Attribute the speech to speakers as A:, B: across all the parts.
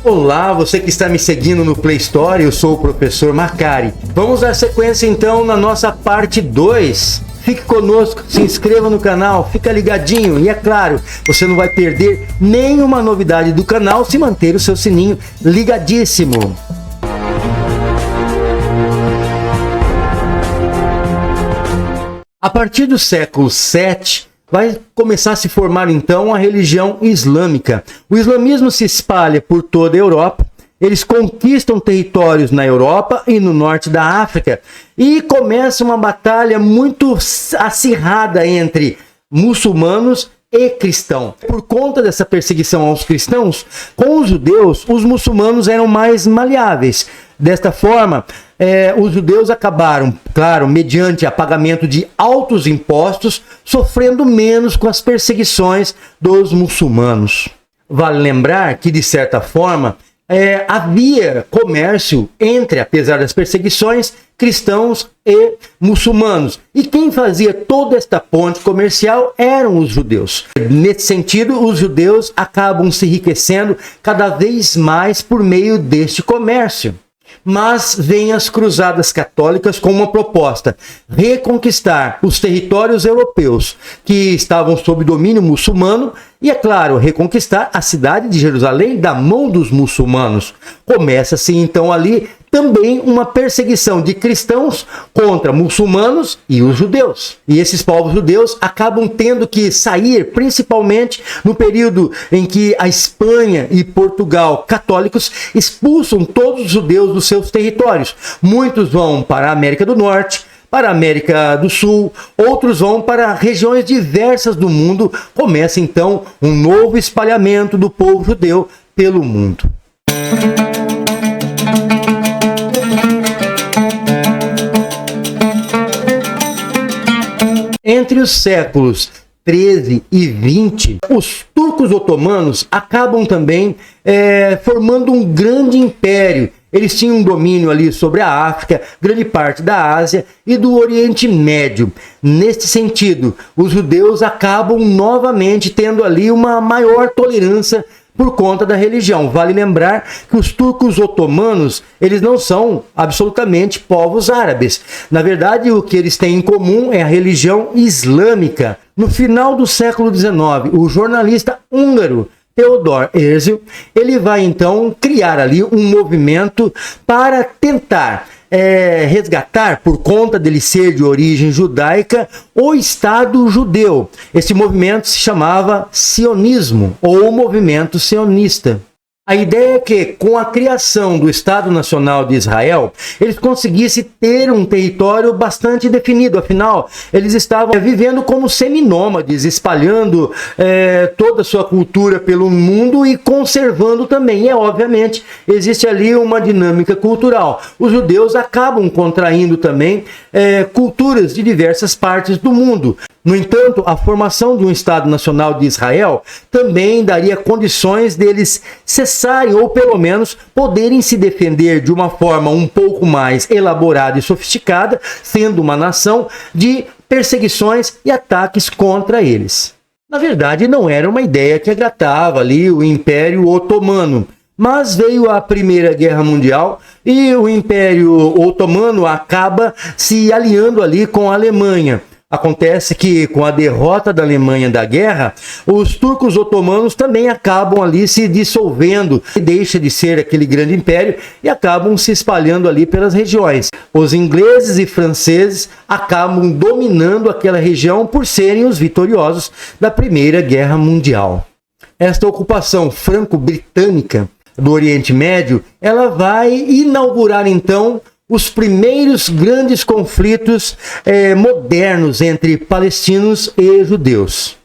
A: Olá, você que está me seguindo no Play Store, eu sou o professor Macari. Vamos dar sequência então na nossa parte 2. Fique conosco, se inscreva no canal, fica ligadinho e é claro, você não vai perder nenhuma novidade do canal se manter o seu sininho ligadíssimo. A partir do século VII, vai começar a se formar então a religião islâmica. O islamismo se espalha por toda a Europa, eles conquistam territórios na Europa e no norte da África e começa uma batalha muito acirrada entre muçulmanos e cristãos. Por conta dessa perseguição aos cristãos, com os judeus, os muçulmanos eram mais maleáveis. Desta forma, os judeus acabaram, claro, mediante pagamento de altos impostos, sofrendo menos com as perseguições dos muçulmanos. Vale lembrar que, de certa forma, havia comércio entre, apesar das perseguições, cristãos e muçulmanos. E quem fazia toda esta ponte comercial eram os judeus. Nesse sentido, os judeus acabam se enriquecendo cada vez mais por meio deste comércio. Mas vêm as cruzadas católicas com uma proposta: reconquistar os territórios europeus que estavam sob domínio muçulmano e, é claro, reconquistar a cidade de Jerusalém da mão dos muçulmanos. Começa-se então ali também uma perseguição de cristãos contra muçulmanos e os judeus. E esses povos judeus acabam tendo que sair, principalmente no período em que a Espanha e Portugal, católicos, expulsam todos os judeus dos seus territórios. Muitos vão para a América do Norte, para a América do Sul, outros vão para regiões diversas do mundo. Começa então um novo espalhamento do povo judeu pelo mundo. Entre os séculos 13 e 20, os turcos otomanos acabam também formando um grande império. Eles tinham um domínio ali sobre a África, grande parte da Ásia e do Oriente Médio. Neste sentido, os judeus acabam novamente tendo ali uma maior tolerância por conta da religião. Vale lembrar que os turcos otomanos, eles não são absolutamente povos árabes. Na verdade, o que eles têm em comum é a religião islâmica. No final do século XIX, o jornalista húngaro Theodor Herzl, ele vai então criar ali um movimento para tentar resgatar, por conta dele ser de origem judaica, o Estado judeu. Esse movimento se chamava sionismo, ou movimento sionista. A ideia é que, com a criação do Estado Nacional de Israel, eles conseguissem ter um território bastante definido. Afinal, eles estavam vivendo como seminômades, espalhando toda a sua cultura pelo mundo e conservando também. E, obviamente, existe ali uma dinâmica cultural. Os judeus acabam contraindo também culturas de diversas partes do mundo. No entanto, a formação de um Estado Nacional de Israel também daria condições deles cessarem, ou pelo menos poderem se defender de uma forma um pouco mais elaborada e sofisticada, sendo uma nação, de perseguições e ataques contra eles. Na verdade, não era uma ideia que agradava ali o Império Otomano. Mas veio a Primeira Guerra Mundial e o Império Otomano acaba se aliando ali com a Alemanha. Acontece que, com a derrota da Alemanha da guerra, os turcos otomanos também acabam ali se dissolvendo, deixa de ser aquele grande império e acabam se espalhando ali pelas regiões. Os ingleses e franceses acabam dominando aquela região por serem os vitoriosos da Primeira Guerra Mundial. Esta ocupação franco-britânica do Oriente Médio, ela vai inaugurar então os primeiros grandes conflitos modernos entre palestinos e judeus.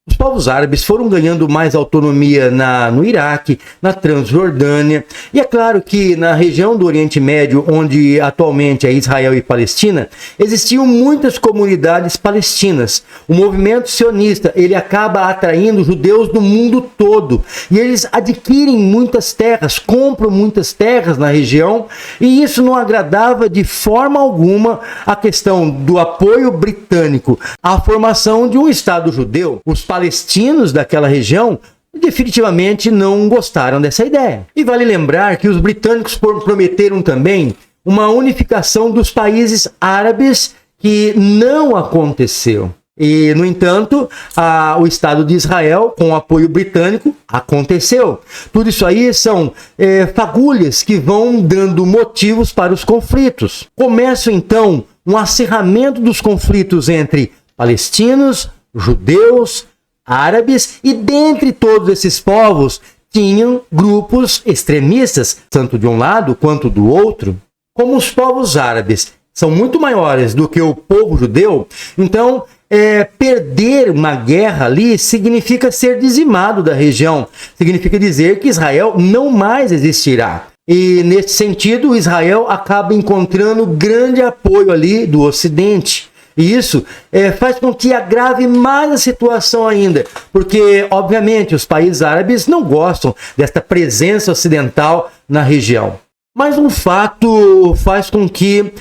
A: Os povos árabes foram ganhando mais autonomia no Iraque, na Transjordânia, e é claro que na região do Oriente Médio, onde atualmente é Israel e Palestina, existiam muitas comunidades palestinas. O movimento sionista, ele acaba atraindo judeus do mundo todo, e eles adquirem muitas terras, compram muitas terras na região, e isso não agradava de forma alguma a questão do apoio britânico à formação de um Estado judeu. Os palestinos daquela região definitivamente não gostaram dessa ideia. E vale lembrar que os britânicos prometeram também uma unificação dos países árabes, que não aconteceu. E, no entanto, o Estado de Israel, com o apoio britânico, aconteceu. Tudo isso aí são fagulhas que vão dando motivos para os conflitos. Começa, então, um acirramento dos conflitos entre palestinos, judeus, árabes, e dentre todos esses povos, tinham grupos extremistas, tanto de um lado quanto do outro. Como os povos árabes são muito maiores do que o povo judeu, então perder uma guerra ali significa ser dizimado da região, significa dizer que Israel não mais existirá. E nesse sentido, Israel acaba encontrando grande apoio ali do Ocidente. E isso faz com que agrave mais a situação ainda, porque, obviamente, os países árabes não gostam desta presença ocidental na região. Mas um fato faz com que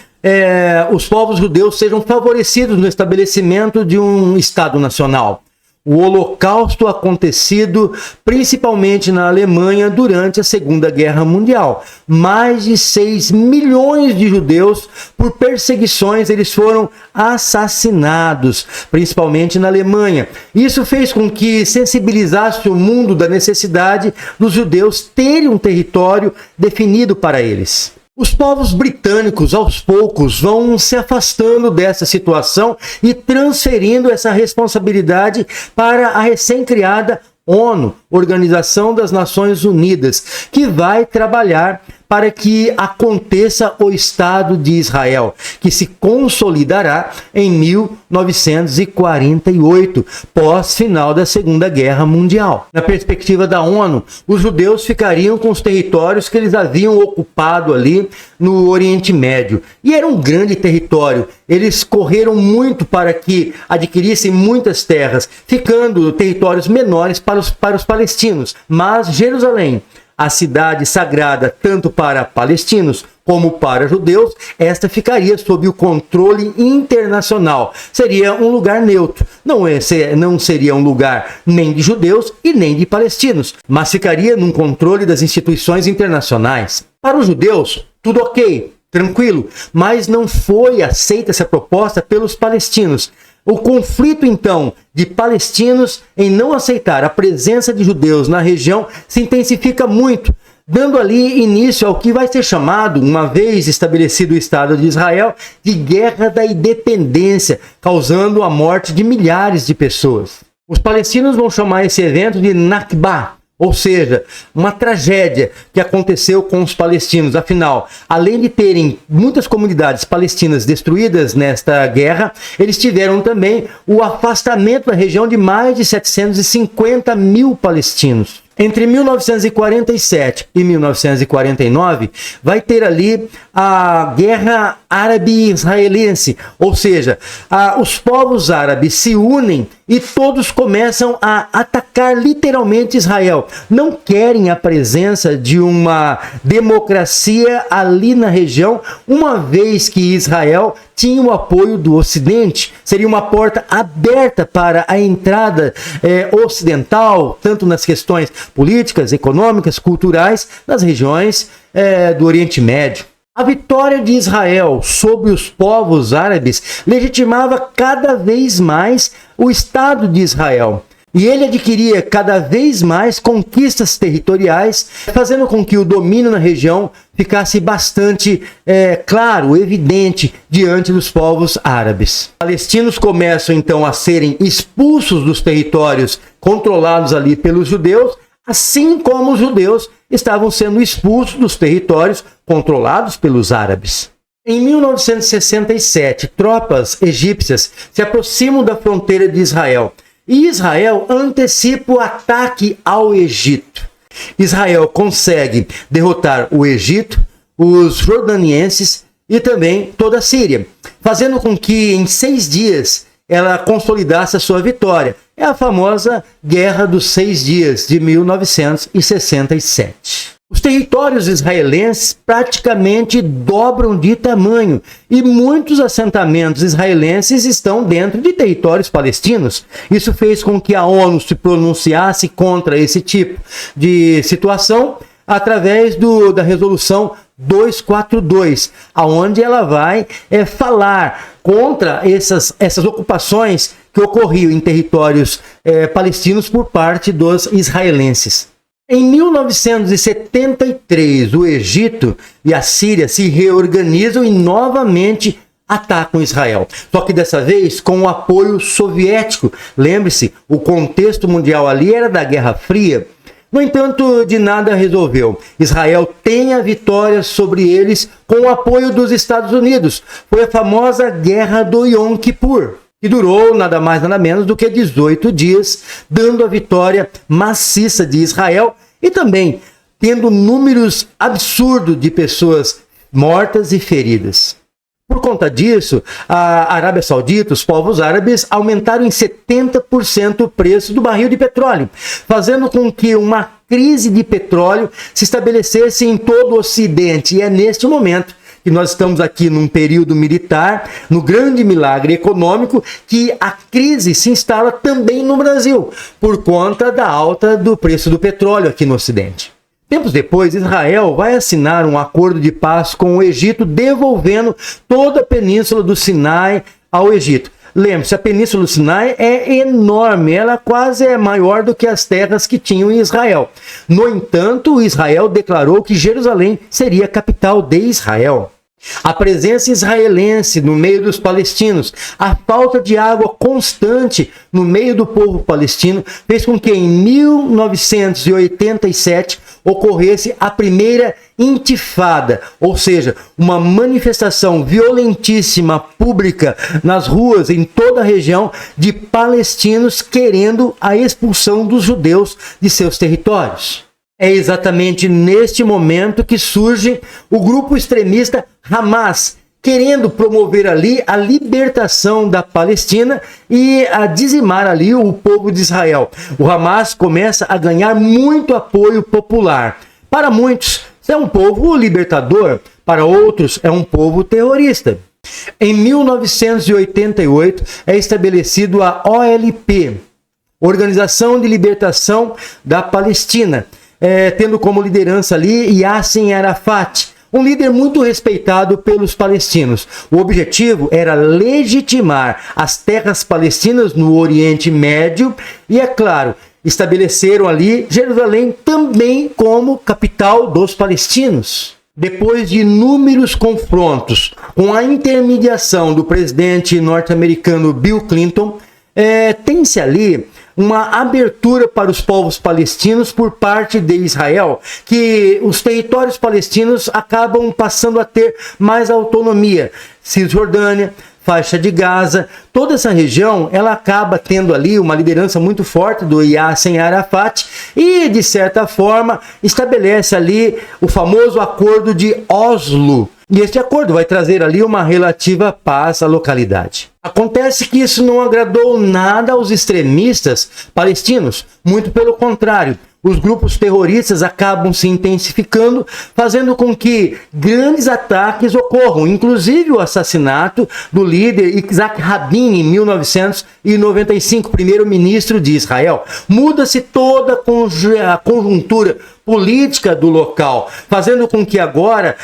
A: os povos judeus sejam favorecidos no estabelecimento de um Estado nacional. O Holocausto acontecido principalmente na Alemanha durante a Segunda Guerra Mundial. Mais de 6 milhões de judeus, por perseguições, eles foram assassinados, principalmente na Alemanha. Isso fez com que sensibilizasse o mundo da necessidade dos judeus terem um território definido para eles. Os povos britânicos, aos poucos, vão se afastando dessa situação e transferindo essa responsabilidade para a recém-criada ONU, Organização das Nações Unidas, que vai trabalhar para que aconteça o Estado de Israel, que se consolidará em 1948, pós-final da Segunda Guerra Mundial. Na perspectiva da ONU, os judeus ficariam com os territórios que eles haviam ocupado ali no Oriente Médio. E era um grande território. Eles correram muito para que adquirissem muitas terras, ficando territórios menores para os palestinos. Mas Jerusalém, a cidade sagrada tanto para palestinos como para judeus, esta ficaria sob o controle internacional. Seria um lugar neutro. Não seria um lugar nem de judeus e nem de palestinos, mas ficaria num controle das instituições internacionais. Para os judeus, tudo ok, tranquilo, mas não foi aceita essa proposta pelos palestinos. O conflito, então, de palestinos em não aceitar a presença de judeus na região se intensifica muito, dando ali início ao que vai ser chamado, uma vez estabelecido o Estado de Israel, de Guerra da Independência, causando a morte de milhares de pessoas. Os palestinos vão chamar esse evento de Nakba, ou seja, uma tragédia que aconteceu com os palestinos. Afinal, além de terem muitas comunidades palestinas destruídas nesta guerra, eles tiveram também o afastamento da região de mais de 750 mil palestinos. Entre 1947 e 1949, vai ter ali a Guerra Árabe-Israelense, ou seja, os povos árabes se unem e todos começam a atacar literalmente Israel. Não querem a presença de uma democracia ali na região, uma vez que Israel tinha o apoio do Ocidente. Seria uma porta aberta para a entrada ocidental, tanto nas questões políticas, econômicas, culturais, nas regiões do Oriente Médio. A vitória de Israel sobre os povos árabes legitimava cada vez mais o Estado de Israel. E ele adquiria cada vez mais conquistas territoriais, fazendo com que o domínio na região ficasse bastante claro, evidente, diante dos povos árabes. Os palestinos começam então a serem expulsos dos territórios controlados ali pelos judeus, assim como os judeus estavam sendo expulsos dos territórios controlados pelos árabes. Em 1967, tropas egípcias se aproximam da fronteira de Israel e Israel antecipa o ataque ao Egito. Israel consegue derrotar o Egito, os jordanienses e também toda a Síria, fazendo com que em 6 dias ela consolidasse a sua vitória. É a famosa Guerra dos 6 Dias de 1967. Os territórios israelenses praticamente dobram de tamanho e muitos assentamentos israelenses estão dentro de territórios palestinos. Isso fez com que a ONU se pronunciasse contra esse tipo de situação através da resolução 242, aonde ela vai falar contra essas ocupações que ocorriam em territórios palestinos por parte dos israelenses. Em 1973, o Egito e a Síria se reorganizam e novamente atacam Israel. Só que dessa vez com o apoio soviético. Lembre-se, o contexto mundial ali era da Guerra Fria. No entanto, de nada resolveu. Israel tem a vitória sobre eles com o apoio dos Estados Unidos. Foi a famosa Guerra do Yom Kippur, que durou nada mais nada menos do que 18 dias, dando a vitória maciça de Israel e também tendo números absurdos de pessoas mortas e feridas. Por conta disso, a Arábia Saudita, os povos árabes, aumentaram em 70% o preço do barril de petróleo, fazendo com que uma crise de petróleo se estabelecesse em todo o Ocidente. E é neste momento que nós estamos aqui num período militar, no grande milagre econômico, que a crise se instala também no Brasil, por conta da alta do preço do petróleo aqui no Ocidente. Tempos depois, Israel vai assinar um acordo de paz com o Egito, devolvendo toda a península do Sinai ao Egito. Lembre-se, a península do Sinai é enorme, ela quase é maior do que as terras que tinham em Israel. No entanto, Israel declarou que Jerusalém seria a capital de Israel. A presença israelense no meio dos palestinos, a falta de água constante no meio do povo palestino, fez com que em 1987 ocorresse a primeira intifada, ou seja, uma manifestação violentíssima pública nas ruas em toda a região de palestinos querendo a expulsão dos judeus de seus territórios. É exatamente neste momento que surge o grupo extremista Hamas, querendo promover ali a libertação da Palestina e a dizimar ali o povo de Israel. O Hamas começa a ganhar muito apoio popular. Para muitos, é um povo libertador, para outros, é um povo terrorista. Em 1988, é estabelecido a OLP, Organização de Libertação da Palestina, tendo como liderança ali Yasser Arafat, um líder muito respeitado pelos palestinos. O objetivo era legitimar as terras palestinas no Oriente Médio e, é claro, estabeleceram ali Jerusalém também como capital dos palestinos. Depois de inúmeros confrontos com a intermediação do presidente norte-americano Bill Clinton, tem-se ali uma abertura para os povos palestinos por parte de Israel, que os territórios palestinos acabam passando a ter mais autonomia. Cisjordânia, faixa de Gaza, toda essa região, ela acaba tendo ali uma liderança muito forte do Yasser Arafat e, de certa forma, estabelece ali o famoso acordo de Oslo. E este acordo vai trazer ali uma relativa paz à localidade. Acontece que isso não agradou nada aos extremistas palestinos, muito pelo contrário. Os grupos terroristas acabam se intensificando, fazendo com que grandes ataques ocorram, inclusive o assassinato do líder Yitzhak Rabin em 1995, primeiro-ministro de Israel. Muda-se toda a conjuntura política do local, fazendo com que agora,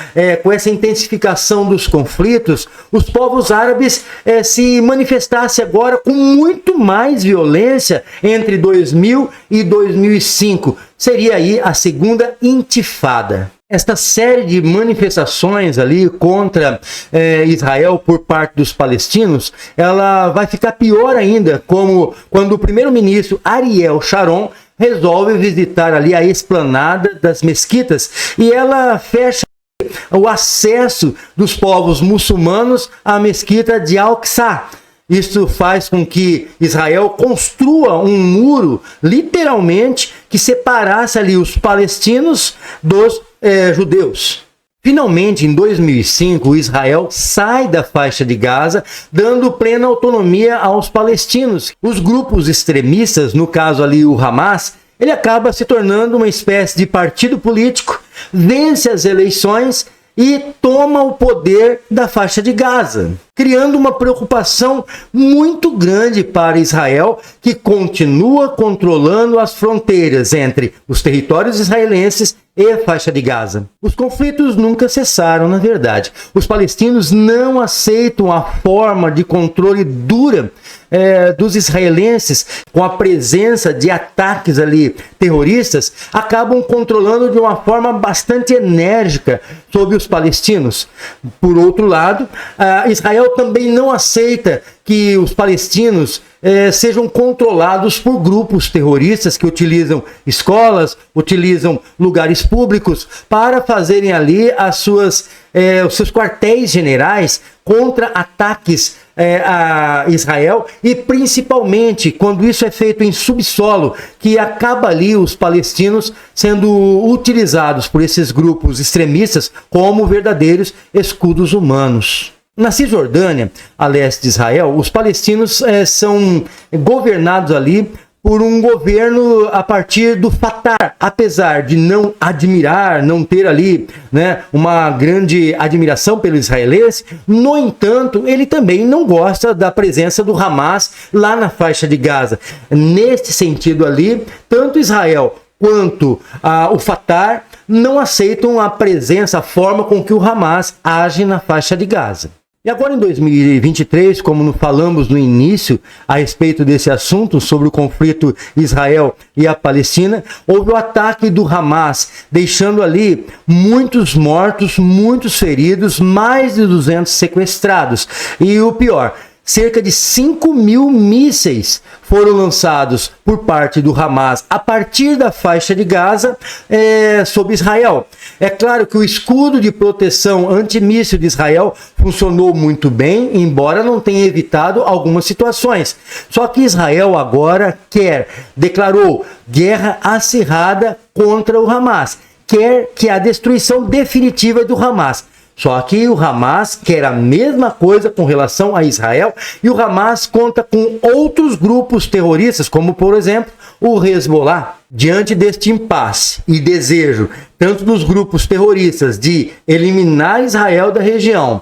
A: com essa intensificação dos conflitos, os povos árabes se manifestassem agora com muito mais violência entre 2000 e 2005. Seria aí a segunda intifada. Esta série de manifestações ali contra Israel por parte dos palestinos, ela vai ficar pior ainda, como quando o primeiro-ministro Ariel Sharon resolve visitar ali a esplanada das mesquitas e ela fecha o acesso dos povos muçulmanos à mesquita de Al-Aqsa. Isso faz com que Israel construa um muro, literalmente, que separasse ali os palestinos dos judeus. Finalmente, em 2005, Israel sai da faixa de Gaza, dando plena autonomia aos palestinos. Os grupos extremistas, no caso ali o Hamas, ele acaba se tornando uma espécie de partido político vence as eleições e toma o poder da faixa de Gaza, criando uma preocupação muito grande para Israel, que continua controlando as fronteiras entre os territórios israelenses e a faixa de Gaza. Os conflitos nunca cessaram, na verdade. Os palestinos não aceitam a forma de controle dura dos israelenses, com a presença de ataques ali terroristas, acabam controlando de uma forma bastante enérgica sobre os palestinos. Por outro lado, Israel também não aceita que os palestinos sejam controlados por grupos terroristas que utilizam escolas, utilizam lugares públicos para fazerem ali os seus quartéis generais contra ataques a Israel, e principalmente quando isso é feito em subsolo, que acaba ali os palestinos sendo utilizados por esses grupos extremistas como verdadeiros escudos humanos. Na Cisjordânia, a leste de Israel, os palestinos são governados ali por um governo a partir do Fatah, apesar de não admirar, não ter ali uma grande admiração pelo israelense. No entanto, ele também não gosta da presença do Hamas lá na faixa de Gaza. Neste sentido ali, tanto Israel quanto o Fatah não aceitam a presença, a forma com que o Hamas age na faixa de Gaza. E agora em 2023, como falamos no início a respeito desse assunto, sobre o conflito Israel e a Palestina, houve o ataque do Hamas, deixando ali muitos mortos, muitos feridos, mais de 200 sequestrados. E o pior, cerca de 5.000 mísseis foram lançados por parte do Hamas a partir da faixa de Gaza sobre Israel. É claro que o escudo de proteção antimíssil de Israel funcionou muito bem, embora não tenha evitado algumas situações. Só que Israel agora declarou guerra acirrada contra o Hamas, quer que a destruição definitiva do Hamas. Só que o Hamas quer a mesma coisa com relação a Israel, e o Hamas conta com outros grupos terroristas, como por exemplo o Hezbollah. Diante deste impasse e desejo, tanto dos grupos terroristas de eliminar Israel da região,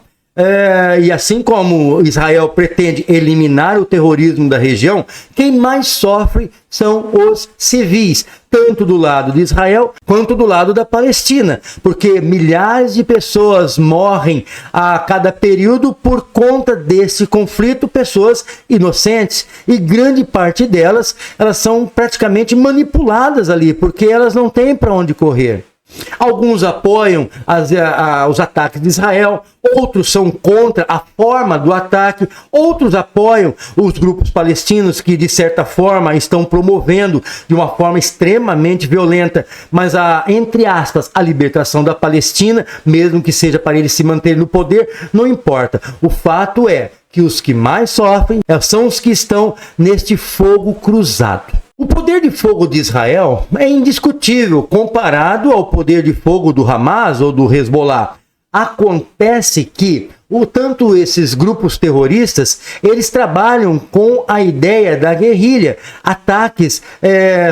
A: e assim como Israel pretende eliminar o terrorismo da região, quem mais sofre são os civis, tanto do lado de Israel quanto do lado da Palestina, porque milhares de pessoas morrem a cada período por conta desse conflito, pessoas inocentes, e grande parte delas elas são praticamente manipuladas ali, porque elas não têm para onde correr. Alguns apoiam os ataques de Israel, outros são contra a forma do ataque, outros apoiam os grupos palestinos que de certa forma estão promovendo de uma forma extremamente violenta, mas entre aspas, a libertação da Palestina, mesmo que seja para eles se manterem no poder, não importa. O fato é que os que mais sofrem são os que estão neste fogo cruzado. O poder de fogo de Israel é indiscutível comparado ao poder de fogo do Hamas ou do Hezbollah. Acontece que tanto esses grupos terroristas, eles trabalham com a ideia da guerrilha, ataques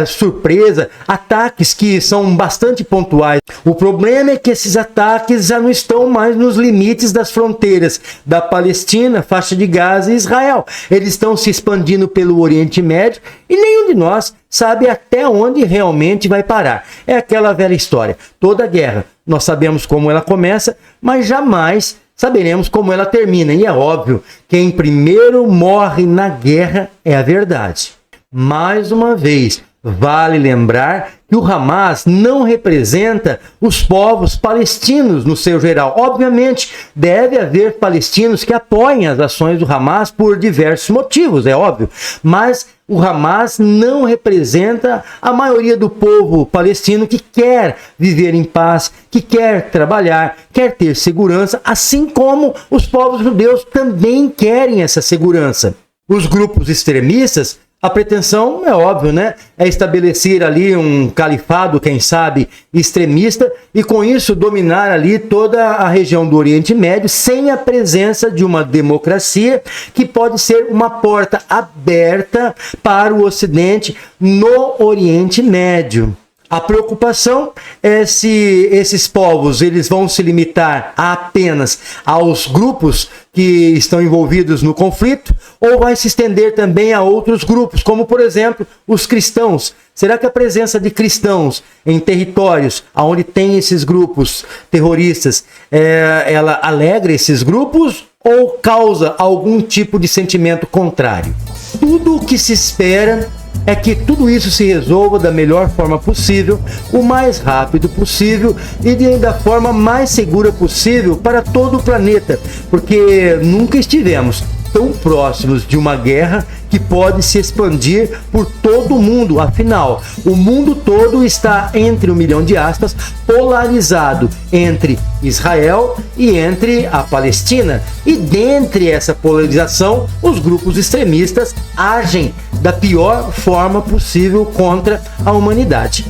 A: surpresa, ataques que são bastante pontuais. O problema é que esses ataques já não estão mais nos limites das fronteiras da Palestina, faixa de Gaza e Israel. Eles estão se expandindo pelo Oriente Médio e nenhum de nós sabe até onde realmente vai parar. É aquela velha história, toda guerra, nós sabemos como ela começa, mas jamais saberemos como ela termina. E é óbvio, quem primeiro morre na guerra é a verdade. Mais uma vez, vale lembrar que o Hamas não representa os povos palestinos no seu geral. Obviamente, deve haver palestinos que apoiem as ações do Hamas por diversos motivos, é óbvio. Mas o Hamas não representa a maioria do povo palestino que quer viver em paz, que quer trabalhar, quer ter segurança, assim como os povos judeus também querem essa segurança. Os grupos extremistas, a pretensão é óbvio, é estabelecer ali um califado, quem sabe, extremista, e com isso dominar ali toda a região do Oriente Médio, sem a presença de uma democracia que pode ser uma porta aberta para o Ocidente no Oriente Médio. A preocupação é se esses povos eles vão se limitar apenas aos grupos que estão envolvidos no conflito ou vai se estender também a outros grupos, como por exemplo os cristãos. Será que a presença de cristãos em territórios onde tem esses grupos terroristas, ela alegra esses grupos ou causa algum tipo de sentimento contrário? Tudo o que se espera é que tudo isso se resolva da melhor forma possível, o mais rápido possível e da forma mais segura possível para todo o planeta, porque nunca estivemos tão próximos de uma guerra que pode se expandir por todo o mundo. Afinal, o mundo todo está entre 1 milhão de aspas, polarizado entre Israel e entre a Palestina. E dentre essa polarização, os grupos extremistas agem da pior forma possível contra a humanidade.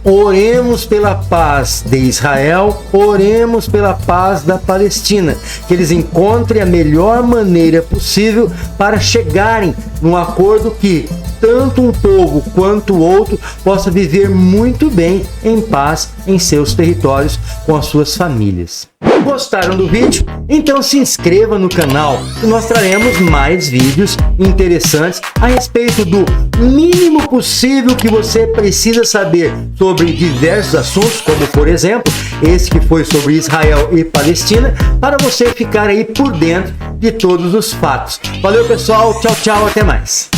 A: Oremos pela paz de Israel, oremos pela paz da Palestina, que eles encontrem a melhor maneira possível para chegarem num acordo que tanto um povo quanto o outro possa viver muito bem em paz em seus territórios com as suas famílias. Gostaram do vídeo? Então se inscreva no canal e nós traremos mais vídeos interessantes a respeito do mínimo possível que você precisa saber sobre diversos assuntos, como por exemplo, esse que foi sobre Israel e Palestina, para você ficar aí por dentro de todos os fatos. Valeu pessoal, tchau, tchau, até mais.